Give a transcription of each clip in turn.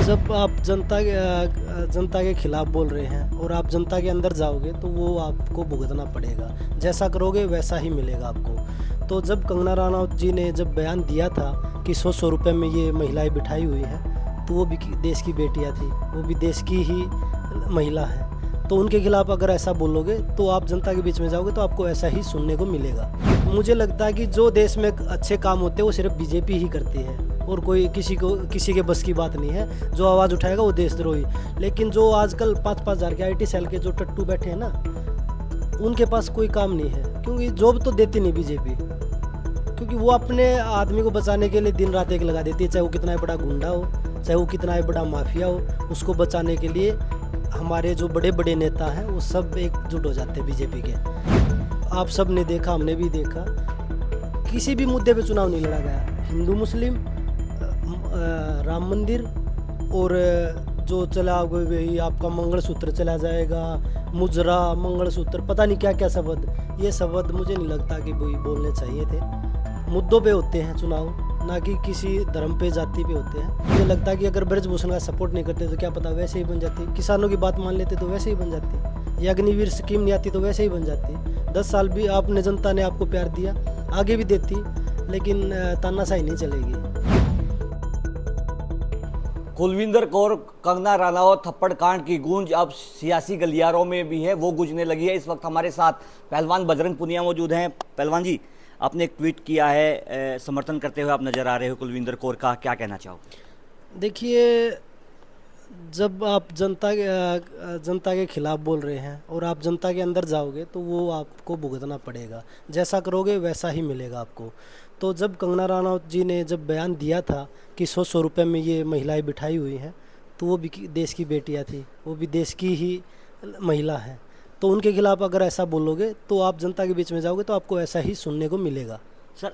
जब आप जनता के खिलाफ बोल रहे हैं और आप जनता के अंदर जाओगे तो वो आपको भुगतना पड़ेगा। जैसा करोगे वैसा ही मिलेगा आपको। तो जब कंगना रनौत जी ने जब बयान दिया था कि 100 रुपए में ये महिलाएं बिठाई हुई हैं, तो वो भी देश की बेटियां थी, वो भी देश की ही महिला है। तो उनके खिलाफ अगर ऐसा बोलोगे तो आप जनता के बीच में जाओगे तो आपको ऐसा ही सुनने को मिलेगा। मुझे लगता है कि जो देश में अच्छे काम होते हैं वो सिर्फ बीजेपी ही करती है और कोई किसी के बस की बात नहीं है। जो आवाज़ उठाएगा वो देशद्रोही। लेकिन जो आजकल 5-5 हज़ार के IT सेल के जो टट्टू बैठे हैं ना, उनके पास कोई काम नहीं है, क्योंकि जॉब तो देती नहीं बीजेपी। क्योंकि वो अपने आदमी को बचाने के लिए दिन रात एक लगा देती है, चाहे वो कितना ही बड़ा गुंडा हो, चाहे वो कितना ही बड़ा माफिया हो, उसको बचाने के लिए हमारे जो बड़े बड़े नेता हैं वो सब एकजुट हो जाते हैं बीजेपी के। आप सब ने देखा, हमने भी देखा, किसी भी मुद्दे पे चुनाव नहीं लड़ा गया। हिंदू मुस्लिम, राम मंदिर और जो चला वही आपका मंगलसूत्र चला जाएगा, मुजरा, मंगलसूत्र, पता नहीं क्या क्या शब्द। ये शब्द मुझे नहीं लगता कि वही बोलने चाहिए थे। मुद्दों पे होते हैं चुनाव, ना कि किसी धर्म पे, जाति पे होते हैं। मुझे लगता है कि अगर ब्रजभूषण का सपोर्ट नहीं करते तो क्या पता वैसे ही बन जाती। किसानों की बात मान लेते तो वैसे ही बन जाती। ये अग्निवीर स्कीम नहीं आती तो वैसे ही बन जाती। 10 साल भी आपने, जनता ने आपको प्यार दिया, आगे भी देती, लेकिन तानाशाही नहीं चलेगी। कुलविंदर कौर, कंगना रनौत थप्पड़ कांड की गूंज अब सियासी गलियारों में भी है, वो गूंजने लगी है। इस वक्त हमारे साथ पहलवान बजरंग पुनिया मौजूद हैं। पहलवान जी, आपने एक ट्वीट किया है, समर्थन करते हुए आप नजर आ रहे हो कुलविंदर कौर का, क्या कहना चाहोगे? देखिए, जब आप जनता के खिलाफ बोल रहे हैं और आप जनता के अंदर जाओगे तो वो आपको भुगतना पड़ेगा। जैसा करोगे वैसा ही मिलेगा आपको। तो जब कंगना रनौत जी ने जब बयान दिया था कि 100 रुपए में ये महिलाएं बिठाई हुई हैं, तो वो भी देश की बेटियां थी, वो भी देश की ही महिला है। तो उनके खिलाफ अगर ऐसा बोलोगे तो आप जनता के बीच में जाओगे तो आपको ऐसा ही सुनने को मिलेगा। सर,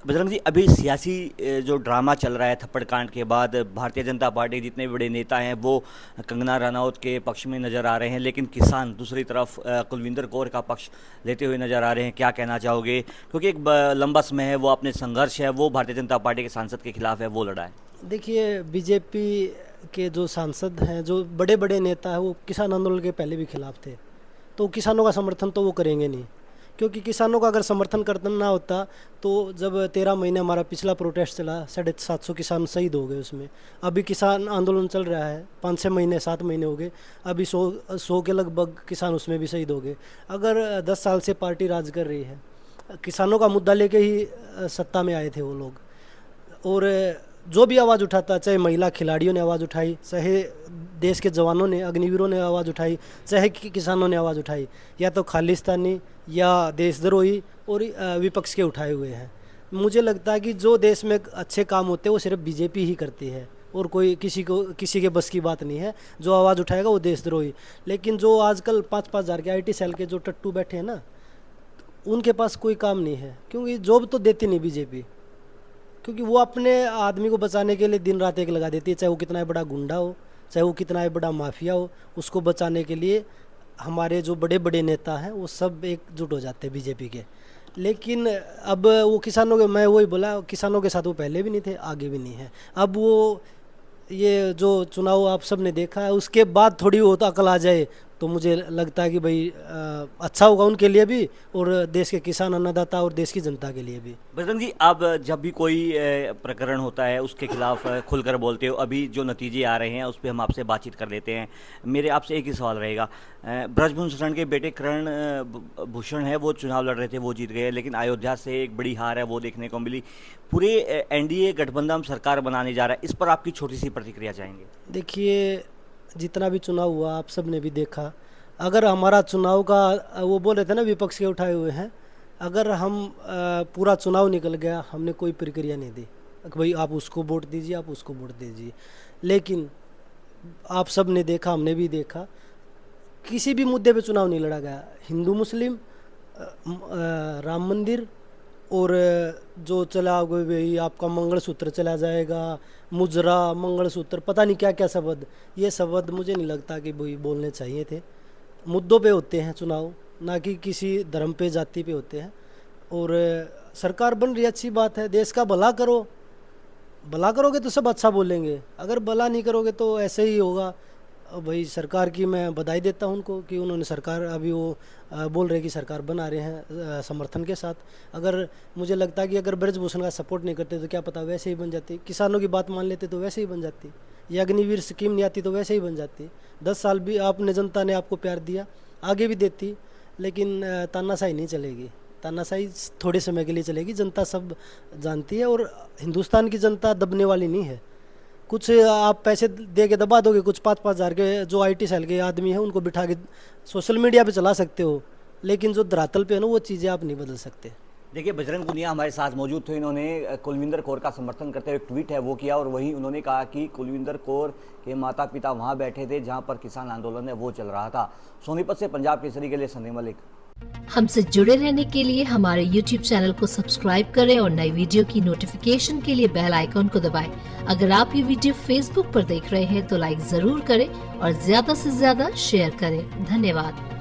बजरंग जी, अभी सियासी जो ड्रामा चल रहा है थप्पड़ कांड के बाद, भारतीय जनता पार्टी के जितने बड़े नेता हैं वो कंगना रनौत के पक्ष में नज़र आ रहे हैं, लेकिन किसान दूसरी तरफ कुलविंदर कौर का पक्ष लेते हुए नज़र आ रहे हैं। क्या कहना चाहोगे? क्योंकि एक लंबा समय है, वो अपने संघर्ष है, वो भारतीय जनता पार्टी के सांसद के खिलाफ है, वो लड़ा है। देखिए, बीजेपी के जो सांसद हैं, जो बड़े बड़े नेता हैं, वो किसान आंदोलन के पहले भी खिलाफ थे। तो किसानों का समर्थन तो वो करेंगे नहीं, क्योंकि किसानों का अगर समर्थन करना होता तो जब 13 महीने हमारा पिछला प्रोटेस्ट चला, 750 किसान शहीद हो गए उसमें। अभी किसान आंदोलन चल रहा है, 5-6 महीने, 7 महीने हो गए, अभी 100 के लगभग किसान उसमें भी शहीद हो गए। अगर 10 साल से पार्टी राज कर रही है, किसानों का मुद्दा लेके ही सत्ता में आए थे वो लोग। और जो भी आवाज़ उठाता, चाहे महिला खिलाड़ियों ने आवाज़ उठाई, चाहे देश के जवानों ने, अग्निवीरों ने आवाज़ उठाई, चाहे किसानों ने आवाज़ उठाई, या तो खालिस्तानी या देशद्रोही और विपक्ष के उठाए हुए हैं। मुझे लगता है कि जो देश में अच्छे काम होते हैं वो सिर्फ बीजेपी ही करती है और कोई किसी के बस की बात नहीं है। जो आवाज़ उठाएगा वो देशद्रोही। लेकिन जो आजकल 5-5 हज़ार के IT सेल के जो टट्टू बैठे हैं ना, उनके पास कोई काम नहीं है, क्योंकि जॉब तो देती नहीं बीजेपी। क्योंकि वो अपने आदमी को बचाने के लिए दिन रात एक लगा देती है, चाहे वो कितना ही बड़ा गुंडा हो, चाहे वो कितना ही बड़ा माफिया हो, उसको बचाने के लिए हमारे जो बड़े बड़े नेता हैं वो सब एकजुट हो जाते हैं बीजेपी के। लेकिन अब वो किसानों के, मैं वही बोला, किसानों के साथ वो पहले भी नहीं थे, आगे भी नहीं है। अब वो ये जो चुनाव आप सब ने देखा है, उसके बाद थोड़ी वो तो अकल आ जाए तो मुझे लगता है कि भाई अच्छा होगा उनके लिए भी और देश के किसान, अन्नदाता और देश की जनता के लिए भी। बजरंग जी, आप जब भी कोई प्रकरण होता है उसके खिलाफ खुलकर बोलते हो। अभी जो नतीजे आ रहे हैं उस पर हम आपसे बातचीत कर लेते हैं। मेरे आपसे एक ही सवाल रहेगा, ब्रजभूषण के बेटे करण भूषण है, वो चुनाव लड़ रहे थे, वो जीत गए, लेकिन अयोध्या से एक बड़ी हार है वो देखने को मिली। पूरे NDA गठबंधन सरकार बनाने जा रहा है, इस पर आपकी छोटी सी प्रतिक्रिया चाहेंगे? देखिए, जितना भी चुनाव हुआ आप सब ने भी देखा। अगर हमारा चुनाव का, वो बोल रहे थे ना विपक्ष के उठाए हुए हैं, अगर हम पूरा चुनाव निकल गया, हमने कोई प्रक्रिया नहीं दी कि भाई आप उसको वोट दीजिए, आप उसको वोट दीजिए। लेकिन आप सब ने देखा, हमने भी देखा, किसी भी मुद्दे पे चुनाव नहीं लड़ा गया। हिंदू मुस्लिम, राम मंदिर और जो चला वही आपका मंगलसूत्र चला जाएगा, मुजरा, मंगलसूत्र, पता नहीं क्या क्या शब्द। ये शब्द मुझे नहीं लगता कि वही बोलने चाहिए थे। मुद्दों पे होते हैं चुनाव, ना कि किसी धर्म पे, जाति पे होते हैं। और सरकार बन रही, अच्छी बात है, देश का भला करो। भला करोगे तो सब अच्छा बोलेंगे, अगर भला नहीं करोगे तो ऐसे ही होगा। भाई सरकार की मैं बधाई देता हूँ उनको कि उन्होंने सरकार अभी वो बोल रहे कि सरकार बना रहे हैं समर्थन के साथ। अगर मुझे लगता है कि अगर ब्रजभूषण का सपोर्ट नहीं करते तो क्या पता वैसे ही बन जाती, किसानों की बात मान लेते तो वैसे ही बन जाती, ये अग्निवीर स्कीम नहीं आती तो वैसे ही बन जाती। 10 साल भी आपने, जनता ने आपको प्यार दिया, आगे भी देती, लेकिन तानाशाही नहीं चलेगी। तानाशाही थोड़े समय के लिए चलेगी, जनता सब जानती है। और हिंदुस्तान की जनता दबने वाली नहीं है। कुछ आप पैसे दे के दबा दोगे, कुछ 5-5 हज़ार के जो IT सेल के आदमी हैं उनको बिठा के सोशल मीडिया पे चला सकते हो, लेकिन जो धरातल पे है ना वो चीज़ें आप नहीं बदल सकते। देखिए, बजरंग पुनिया हमारे साथ मौजूद थे। इन्होंने कुलविंदर कौर का समर्थन करते हुए ट्वीट है वो किया, और वही उन्होंने कहा कि कुलविंदर कौर के माता पिता वहाँ बैठे थे जहाँ पर किसान आंदोलन है वो चल रहा था। सोनीपत से पंजाब केसरी के लिए सनी मलिक। हमसे जुड़े रहने के लिए हमारे YouTube चैनल को सब्सक्राइब करें और नई वीडियो की नोटिफिकेशन के लिए बेल आइकॉन को दबाएं। अगर आप ये वीडियो Facebook पर देख रहे हैं तो लाइक जरूर करें और ज्यादा से ज्यादा शेयर करें। धन्यवाद।